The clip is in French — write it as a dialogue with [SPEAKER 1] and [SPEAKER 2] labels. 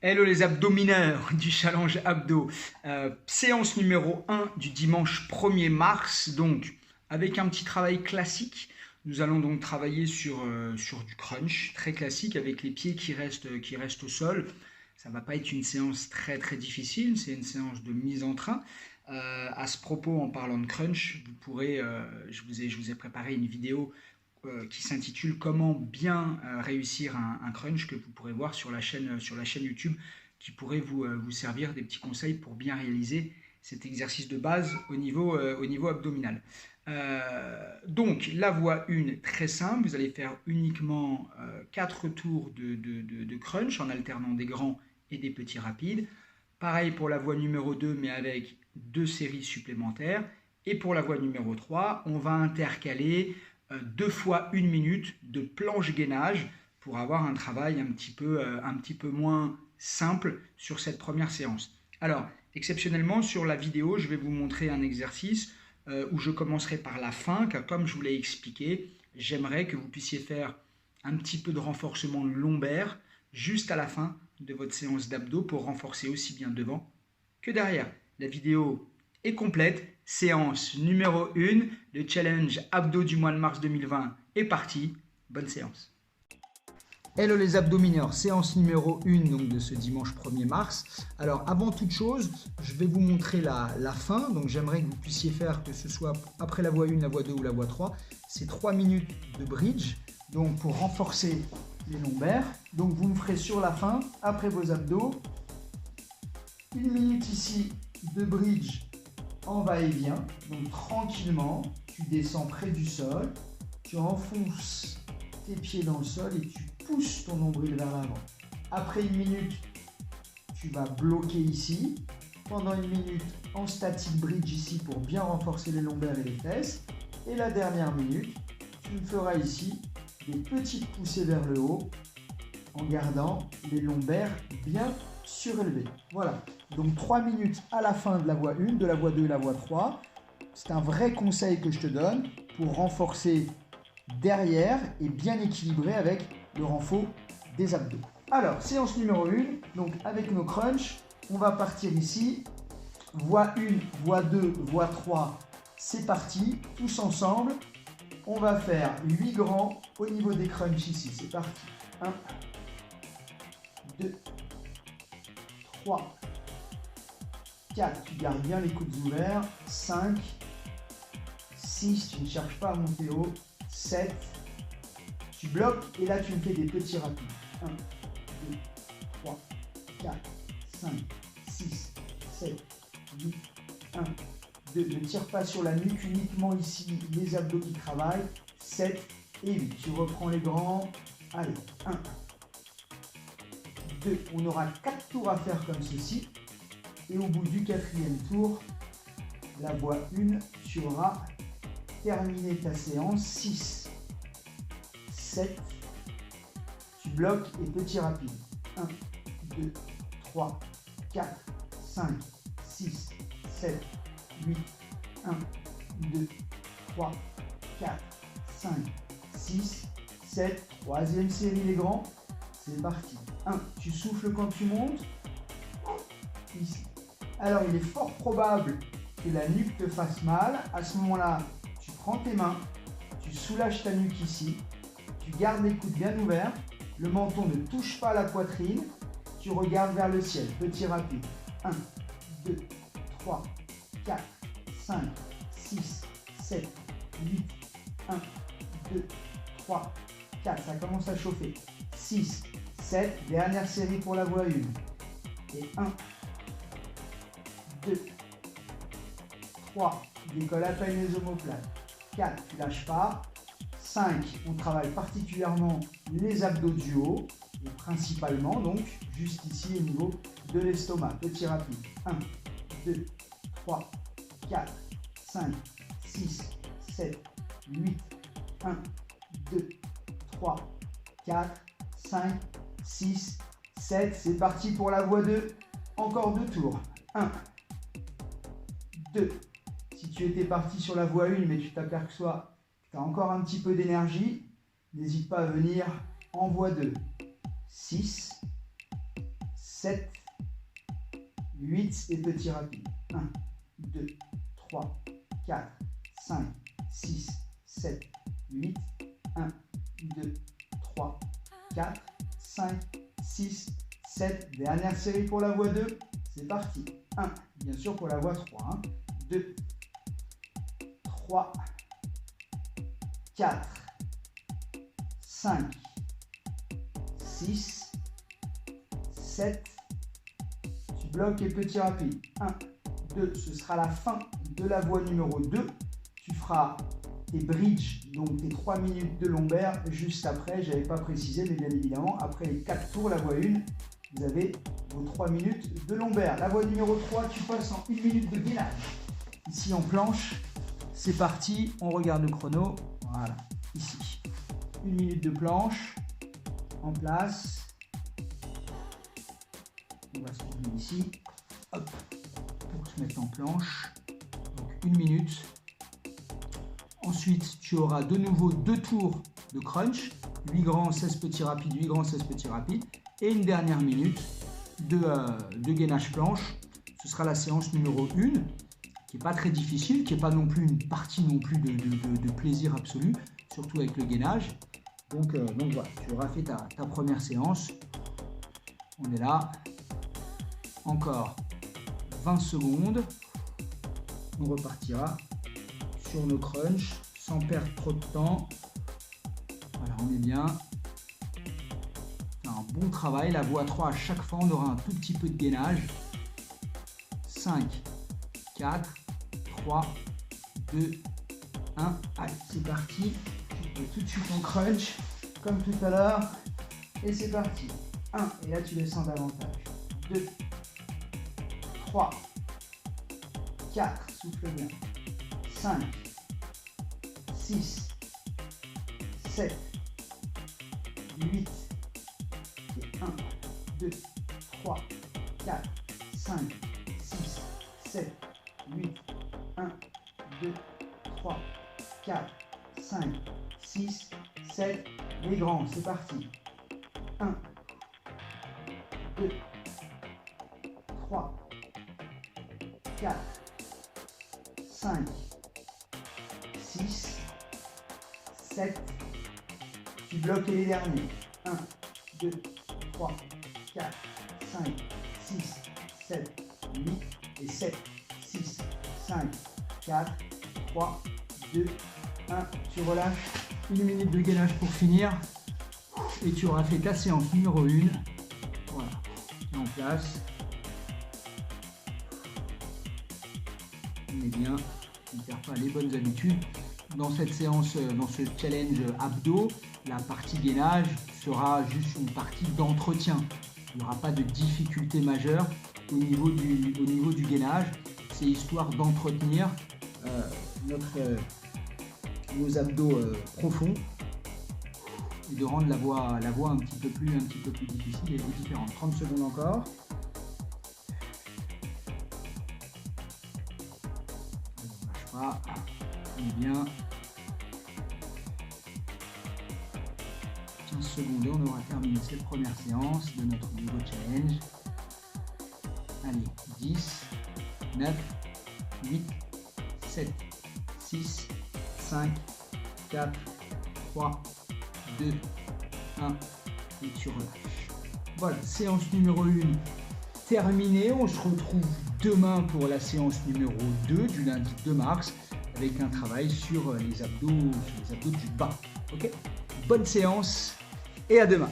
[SPEAKER 1] Hello les abdomineurs du challenge abdo, séance numéro 1 du dimanche 1er mars, donc avec un petit travail classique. Nous allons donc travailler sur du crunch, très classique, avec les pieds qui restent au sol. Ça ne va pas être une séance très difficile, c'est une séance de mise en train. À ce propos, en parlant de crunch, vous pourrez, je vous ai préparé une vidéo qui s'intitule Comment bien réussir un crunch, que vous pourrez voir sur la chaîne YouTube, qui pourrait vous servir des petits conseils pour bien réaliser cet exercice de base au niveau abdominal. Donc la voie 1, très simple, vous allez faire uniquement 4 tours de crunch en alternant des grands et des petits rapides. Pareil pour la voie numéro 2, mais avec 2 séries supplémentaires. Et pour la voie numéro 3, on va intercaler 2 fois 1 minute de planche gainage pour avoir un travail un petit peu moins simple sur cette première séance. Alors, exceptionnellement, sur la vidéo, je vais vous montrer un exercice où je commencerai par la fin, car comme je vous l'ai expliqué, j'aimerais que vous puissiez faire un petit peu de renforcement lombaire juste à la fin de votre séance d'abdos pour renforcer aussi bien devant que derrière. La vidéo est complète. Séance numéro 1, le challenge abdos du mois de mars 2020 est parti. Bonne séance. Hello les abdomineurs, séance numéro 1 donc de ce dimanche 1er mars. Alors avant toute chose, je vais vous montrer la fin. Donc j'aimerais que vous puissiez faire, que ce soit après la voie 1, la voie 2 ou la voie 3, c'est 3 minutes de bridge, donc pour renforcer les lombaires. Donc vous me ferez sur la fin, après vos abdos, 1 minute ici de bridge en va-et-vient. Donc tranquillement, tu descends près du sol, tu enfonces tes pieds dans le sol et tu pousses ton nombril vers l'avant. Après 1 minute, tu vas bloquer ici. Pendant 1 minute, en static bridge ici pour bien renforcer les lombaires et les fesses. Et la dernière minute, tu me feras ici des petites poussées vers le haut en gardant les lombaires bien surélevés. Voilà, donc 3 minutes à la fin de la voie 1, de la voie 2 et la voie 3. C'est un vrai conseil que je te donne pour renforcer derrière et bien équilibrer avec le renfort des abdos. Alors, séance numéro 1, donc avec nos crunchs, on va partir ici. Voie 1, voie 2, voie 3, c'est parti, tous ensemble. On va faire 8 grands au niveau des crunchs ici, c'est parti. 1, 2, 3, 4, tu gardes bien les coudes ouverts, 5, 6, tu ne cherches pas à monter haut, 7, tu bloques et là tu me fais des petits rapides. 1, 2, 3, 4, 5, 6, 7, 8, 1, 2. Ne tire pas sur la nuque, uniquement ici les abdos qui travaillent. 7 et 8. Tu reprends les grands. Allez, 1, 2. On aura 4 tours à faire comme ceci. Et au bout du 4e tour, la voie 1, tu auras terminé ta séance. 6, 7, tu bloques et petit rapide. 1, 2, 3, 4, 5, 6, 7, 8, 1, 2, 3, 4, 5, 6, 7, troisième série les grands, c'est parti. 1, tu souffles quand tu montes, ici. Alors il est fort probable que la nuque te fasse mal, à ce moment-là, tu prends tes mains, tu soulages ta nuque ici, tu gardes les coudes bien ouverts, le menton ne touche pas la poitrine, tu regardes vers le ciel, petit rapide. 1, 2, 3, 4, 5, 6, 7, 8, 1, 2, 3, 4, ça commence à chauffer. 6, 7, dernière série pour la voie 1. Et 1, 2, 3, décolle à peine les omoplates. 4, tu lâches pas. 5, on travaille particulièrement les abdos du haut, et principalement donc juste ici au niveau de l'estomac. Petit rapide. 1, 2, 3, 4, 5, 6, 7, 8, 1, 2, 3, 4, 5, 6, 7. C'est parti pour la voie 2. Encore 2 tours. 1, 2. Si tu étais parti sur la voie 1, mais tu t'aperçois que tu as encore un petit peu d'énergie, n'hésite pas à venir en voie 2. 6, 7, 8 et petit rapide. 1, 2, 3, 4, 5, 6, 7, 8. 1, 2, 3, 4, 5, 6, 7. Dernière série pour la voie 2. C'est parti. 1, bien sûr pour la voie 3. 2, 3, 4, 5, 6, 7. Tu bloques et petit rapide. 1, 2, ce sera la fin de la voie numéro 2. Tu feras tes bridges, donc tes 3 minutes de lombaire juste après. Je n'avais pas précisé, mais bien évidemment, après les 4 tours, la voie 1, vous avez vos 3 minutes de lombaire. La voie numéro 3, tu passes en 1 minute de gainage. Ici en planche, c'est parti, on regarde le chrono. Voilà, ici. 1 minute de planche, en place. On va se tourner ici, hop, pour se mettre en planche. Donc 1 minute. Ensuite, tu auras de nouveau 2 tours de crunch, 8 grands, 16 petits rapides, 8 grands, 16 petits rapides, et une dernière minute de gainage planche. Ce sera la séance numéro 1, qui n'est pas très difficile, qui n'est pas non plus une partie non plus de plaisir absolu, surtout avec le gainage. Donc voilà, tu auras fait ta première séance. On est là. Encore 20 secondes. On repartira sur nos crunchs sans perdre trop de temps. Voilà, on est bien. Un bon travail. La voie 3, à chaque fois, on aura un tout petit peu de gainage. 5, 4, 3, 2, 1. Allez, c'est parti. Je vais tout de suite en crunch, comme tout à l'heure. Et c'est parti. 1, et là tu descends davantage. 2, 3, 4, souffle bien. 5, 6, 7, 8, et 1, 2, 3, 4, 5, 6, 7, 8, 1, 2, 3, 4, 5, 6, 7, les grands, c'est parti. 1, 2, 3, 4, 5, 6, 7, tu bloques les derniers. 1, 2, 3, 4, 5, 6, 7, 8 et 7, 6, 5, 4, 3, 2, 1. Tu relâches 1 minute de gainage pour finir et tu auras fait ta séance numéro 1. Voilà, en place. On est bien, on ne perd pas les bonnes habitudes. Dans cette séance, dans ce challenge abdos, la partie gainage sera juste une partie d'entretien. Il n'y aura pas de difficulté majeure au niveau du gainage. C'est histoire d'entretenir nos abdos profonds et de rendre la voie un petit peu plus difficile et différente. 30 secondes encore. On ne lâche pas. On est bien. 15 secondes et on aura terminé cette première séance de notre nouveau challenge. Allez, 10, 9, 8, 7, 6, 5, 4, 3, 2, 1 et tu relâches. Voilà, séance numéro 1 terminée. On se retrouve demain pour la séance numéro 2 du lundi 2 mars avec un travail sur les abdos du bas. Ok, bonne séance et à demain.